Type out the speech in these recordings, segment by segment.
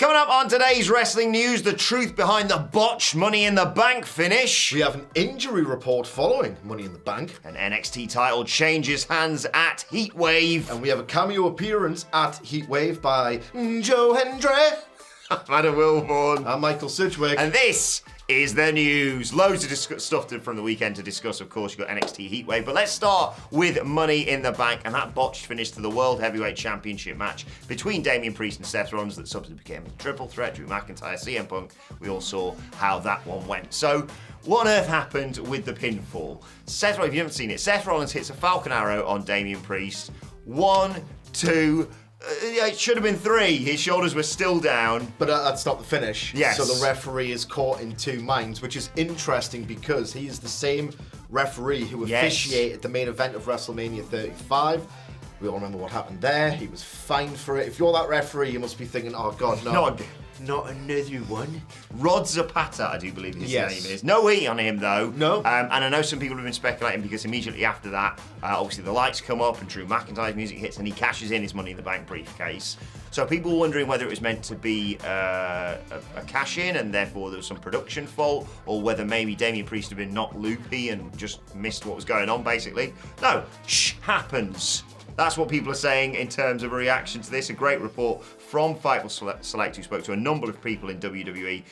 Coming up on today's wrestling news, the truth behind the botched Money in the Bank finish. We have an injury report following Money in the Bank. An NXT title changes hands at Heatwave. And we have a cameo appearance at Heatwave by Joe Hendry. Adam Wilborn. And Michael Sidgwick. And this is the news. Loads of stuff from the weekend to discuss. Of course, you've got NXT Heatwave. But let's start with Money in the Bank and that botched finish to the World Heavyweight Championship match between Damian Priest and Seth Rollins that subsequently became a triple threat. Drew McIntyre, CM Punk. We all saw how that one went. So, what on earth happened with the pinfall? Seth Rollins, if you haven't seen it, Seth Rollins hits a Falcon Arrow on Damian Priest. 1, 2... it should have been 3. His shoulders were still down. But that's not the finish. Yes. So the referee is caught in two minds, which is interesting because he is the same referee who officiated the main event of WrestleMania 35. We all remember what happened there. He was fined for it. If you're that referee, you must be thinking, oh God, no. Not another one. Rod Zapata, I do believe his Yes. name is. No E on him, though. No. And I know some people have been speculating because immediately after that, obviously the lights come up and Drew McIntyre's music hits and he cashes in his Money in the Bank briefcase. So people were wondering whether it was meant to be a cash-in and therefore there was some production fault, or whether maybe Damian Priest had been not loopy and just missed what was going on, basically. No, happens. That's what people are saying in terms of a reaction to this. A great report from Fightful Select, who spoke to a number of people in WWE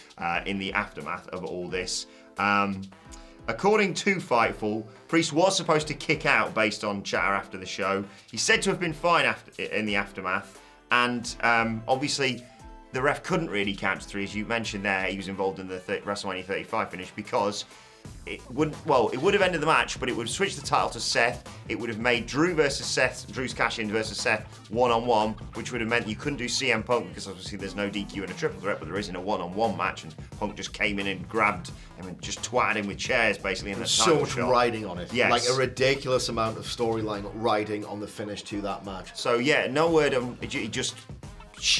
in the aftermath of all this. According to Fightful, Priest was supposed to kick out based on chatter after the show. He's said to have been fine in the aftermath, and obviously the ref couldn't really count to 3, as you mentioned there. He was involved in the WrestleMania 35 finish because it would have ended the match, but it would have switched the title to Seth. It would have made Drew's cash-in versus Seth one-on-one, which would have meant you couldn't do CM Punk because obviously there's no DQ in a triple threat, but there is in a one-on-one match, and Punk just came in and grabbed him and just twatted him with chairs, basically, in the title So much shot. riding on it. Yes. Like a ridiculous amount of storyline riding on the finish to that match. So yeah, no word on it just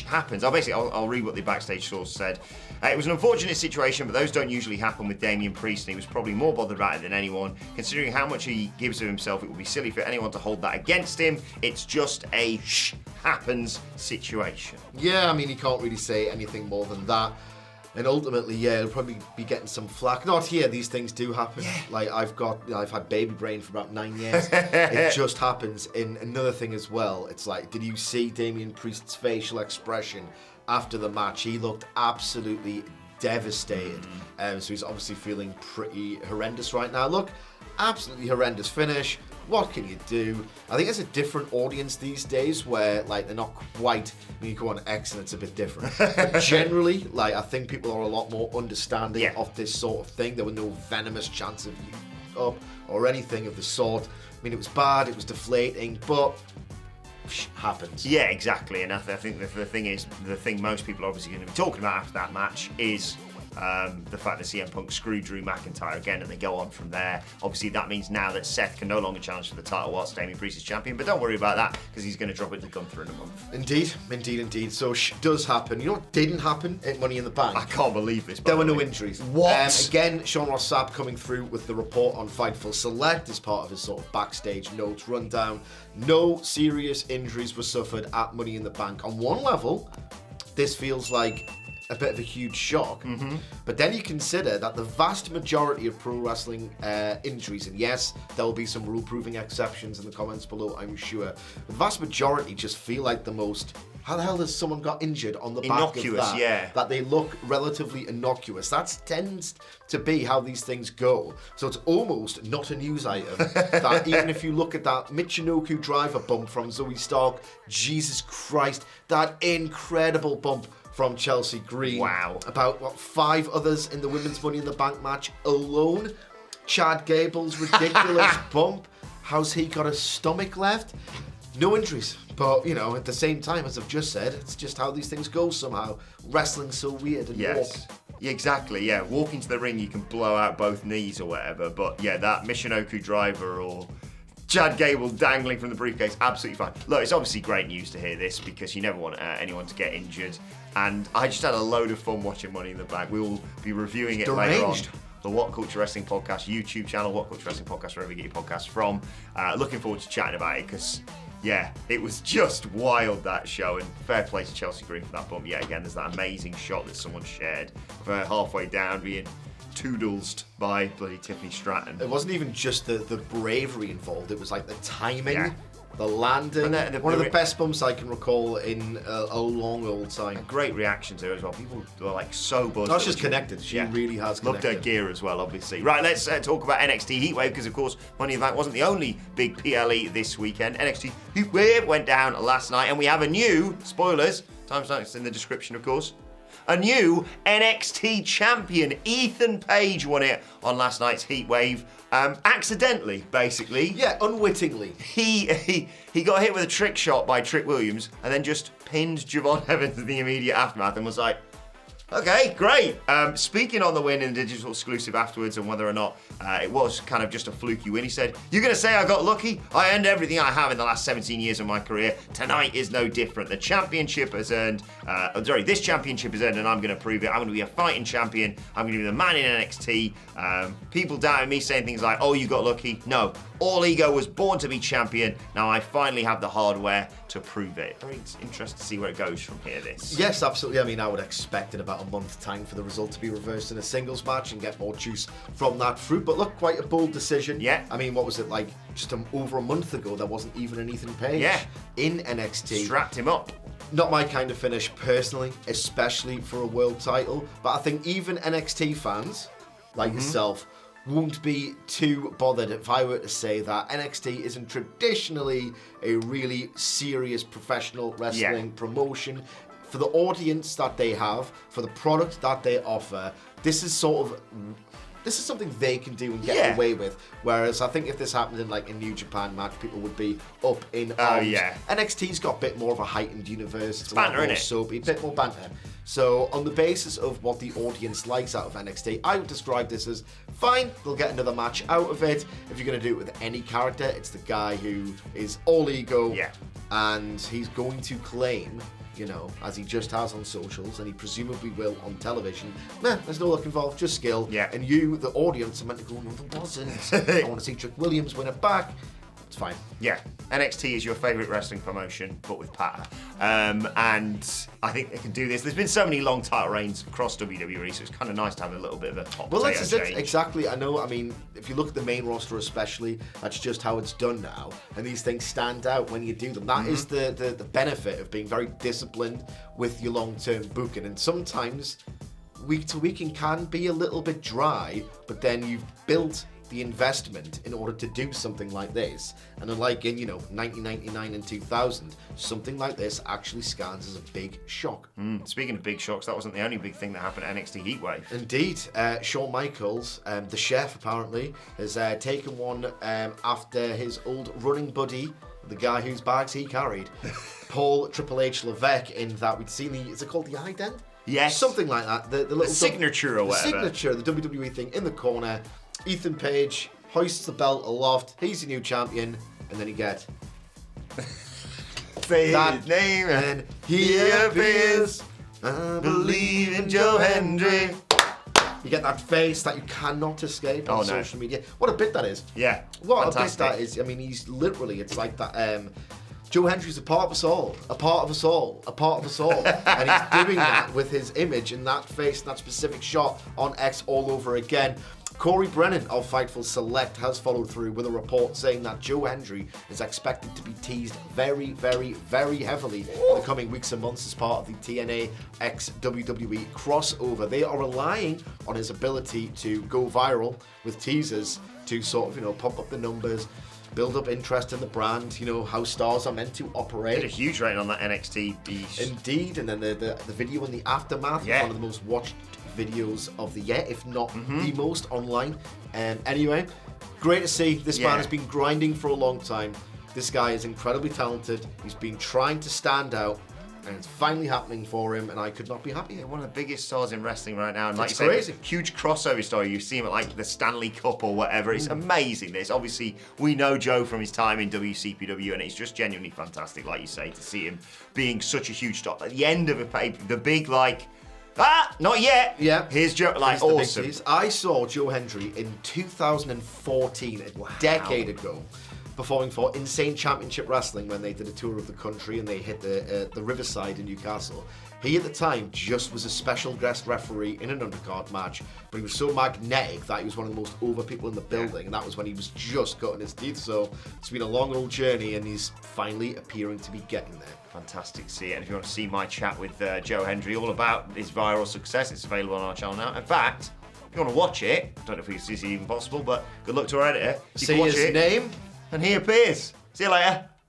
happens. I'll read what the backstage source said. It was an unfortunate situation, but those don't usually happen with Damian Priest, and he was probably more bothered about it than anyone. Considering how much he gives of himself, it would be silly for anyone to hold that against him. It's just a happens situation. Yeah, I mean, he can't really say anything more than that. And ultimately, yeah, he'll probably be getting some flack. Not here, these things do happen. Yeah. Like, I've had baby brain for about 9 years. It just happens. And another thing as well, it's like, did you see Damian Priest's facial expression after the match? He looked absolutely devastated. So he's obviously feeling pretty horrendous right now. Look, absolutely horrendous finish. What can you do? I think it's a different audience these days where, like, they're not quite, when you go on X and it's a bit different. But generally, like, I think people are a lot more understanding of this sort of thing. There were no venomous chants of you up or anything of the sort. I mean, it was bad, it was deflating, but happens. Yeah, exactly. And I think the thing most people are obviously going to be talking about after that match is the fact that CM Punk screwed Drew McIntyre again, and they go on from there. Obviously, that means now that Seth can no longer challenge for the title whilst Damian Priest is champion, but don't worry about that, because he's going to drop it to Gunther in a month. Indeed. So does happen. You know what didn't happen at Money in the Bank? I can't believe this. There were no injuries. What? Again, Sean Ross Sapp coming through with the report on Fightful Select as part of his sort of backstage notes rundown. No serious injuries were suffered at Money in the Bank. On one level, this feels like a bit of a huge shock. But then you consider that the vast majority of pro wrestling injuries, and yes, there will be some rule-proving exceptions in the comments below, I'm sure, but the vast majority just feel like the most, how the hell has someone got injured on the back of that? Yeah. That they look relatively innocuous. That tends to be how these things go. So it's almost not a news item. That even if you look at that Michinoku driver bump from Zoe Stark, Jesus Christ, that incredible bump from Chelsea Green. Wow. About, 5 others in the Women's Money in the Bank match alone. Chad Gable's ridiculous bump. How's he got a stomach left? No injuries. But, you know, at the same time, as I've just said, it's just how these things go somehow. Wrestling's so weird and Yes. Yeah, exactly, yeah. Walking to the ring, you can blow out both knees or whatever. But, yeah, that Michinoku driver or Chad Gable dangling from the briefcase, absolutely fine. Look, it's obviously great news to hear this because you never want anyone to get injured. And I just had a load of fun watching Money in the Bank. We will be reviewing it later on. The What Culture Wrestling Podcast YouTube channel, What Culture Wrestling Podcast, wherever you get your podcasts from. Looking forward to chatting about it because Yeah, it was just wild, that show, and fair play to Chelsea Green for that bump yet again. There's that amazing shot that someone shared of her halfway down being toodled by bloody Tiffany Stratton. It wasn't even just the bravery involved, it was like the timing. Yeah. The landing, one of the best bumps I can recall in a long old time. A great reaction to her as well. People were like so buzzed. Not just connected, she really has connected. Loved her gear as well, obviously. Right, let's talk about NXT Heatwave, because of course Money in the Bank wasn't the only big PLE this weekend. NXT Heatwave went down last night, and we have a new, spoilers, timestamps in the description of course, a new NXT champion. Ethan Page won it on last night's Heatwave. Accidentally, basically. Yeah, unwittingly. He got hit with a trick shot by Trick Williams and then just pinned Javon Evans in the immediate aftermath and was like, okay, great. Speaking on the win in the digital exclusive afterwards and whether or not it was kind of just a fluky win, he said, "You're going to say I got lucky? I earned everything I have in the last 17 years of my career. Tonight is no different. The championship has earned, this championship is earned and I'm going to prove it. I'm going to be a fighting champion. I'm going to be the man in NXT. People doubting me, saying things like, oh, you got lucky. No, All Ego was born to be champion. Now I finally have the hardware to prove it." Very interested to see where it goes from here, this. Yes, absolutely. I mean, I would expect in about a month's time for the result to be reversed in a singles match and get more juice from that fruit. But look, quite a bold decision. Yeah. I mean, what was it like just over a month ago? There wasn't even an Ethan Page in NXT. Strapped him up. Not my kind of finish personally, especially for a world title. But I think even NXT fans like yourself won't be too bothered if I were to say that NXT isn't traditionally a really serious professional wrestling promotion. For the audience that they have, for the product that they offer, this is something they can do and get away with. Whereas I think if this happened in like a New Japan match, people would be up in arms. NXT's got a bit more of a heightened universe. It's banter, a lot more innit? soapy, a bit more banter. So on the basis of what the audience likes out of NXT, I would describe this as fine. They'll get another match out of it. If you're going to do it with any character, it's the guy who is all ego, and he's going to claim, you know, as he just has on socials, and he presumably will on television, there's no luck involved, just skill. And you, the audience, are meant to go, no, there wasn't. I want to see Trick Williams win it back. It's fine. Yeah, NXT is your favourite wrestling promotion, but with patter. And I think they can do this. There's been so many long title reigns across WWE, so it's kind of nice to have a little bit of a hot potato that's change. it. Exactly. I know. I mean, if you look at the main roster especially, that's just how it's done now. And these things stand out when you do them. That is the benefit of being very disciplined with your long-term booking. And sometimes week to week can be a little bit dry, but then you've built the investment in order to do something like this. And unlike in, 1999 and 2000, something like this actually scans as a big shock. Speaking of big shocks, that wasn't the only big thing that happened at NXT Heatwave. Indeed. Shawn Michaels, the chef apparently, has taken one after his old running buddy, the guy whose bags he carried, Paul Triple H Levesque, in that we'd seen is it called the ident? Yes. Something like that. The little signature or whatever. The signature, the WWE thing in the corner. Ethan Page hoists the belt aloft. He's the new champion, and then you get say his name, and he appears. I believe in Joe Hendry. You get that face that you cannot escape on social media. What a bit that is. Yeah. What fantastic. a bit that is. I mean, he's literally, it's like that. Joe Hendry's a part of us all, a part of us all, a part of us all. And he's doing that with his image and that face and that specific shot on X all over again. Corey Brennan of Fightful Select has followed through with a report saying that Joe Hendry is expected to be teased very, very, very heavily in the coming weeks and months as part of the TNA X WWE crossover. They are relying on his ability to go viral with teasers to sort of, pump up the numbers, build up interest in the brand, how stars are meant to operate. Did a huge rating on that NXT beast. Indeed, and then the video in the aftermath is one of the most watched videos of the year, if not the most online. Anyway, great to see. This man has been grinding for a long time. This guy is incredibly talented. He's been trying to stand out, and it's finally happening for him, and I could not be happier. One of the biggest stars in wrestling right now, and like it's you said, crazy. Huge crossover story. You see him at like the Stanley Cup or whatever. It's amazing. This obviously we know Joe from his time in WCPW, and it's just genuinely fantastic, like you say, to see him being such a huge star at the end of a paper. The big not yet. Yeah. Here's Joe. Here's awesome. I saw Joe Hendry in 2014, a decade ago. performing for Insane Championship Wrestling when they did a tour of the country and they hit the Riverside in Newcastle. He, at the time, just was a special guest referee in an undercard match, but he was so magnetic that he was one of the most over people in the building, and that was when he was just cutting his teeth. So it's been a long old journey, and he's finally appearing to be getting there. Fantastic to see it. And if you want to see my chat with Joe Hendry all about his viral success, it's available on our channel now. In fact, if you want to watch it, I don't know if it's even possible, but good luck to our editor. See his name, and he appears. See you later.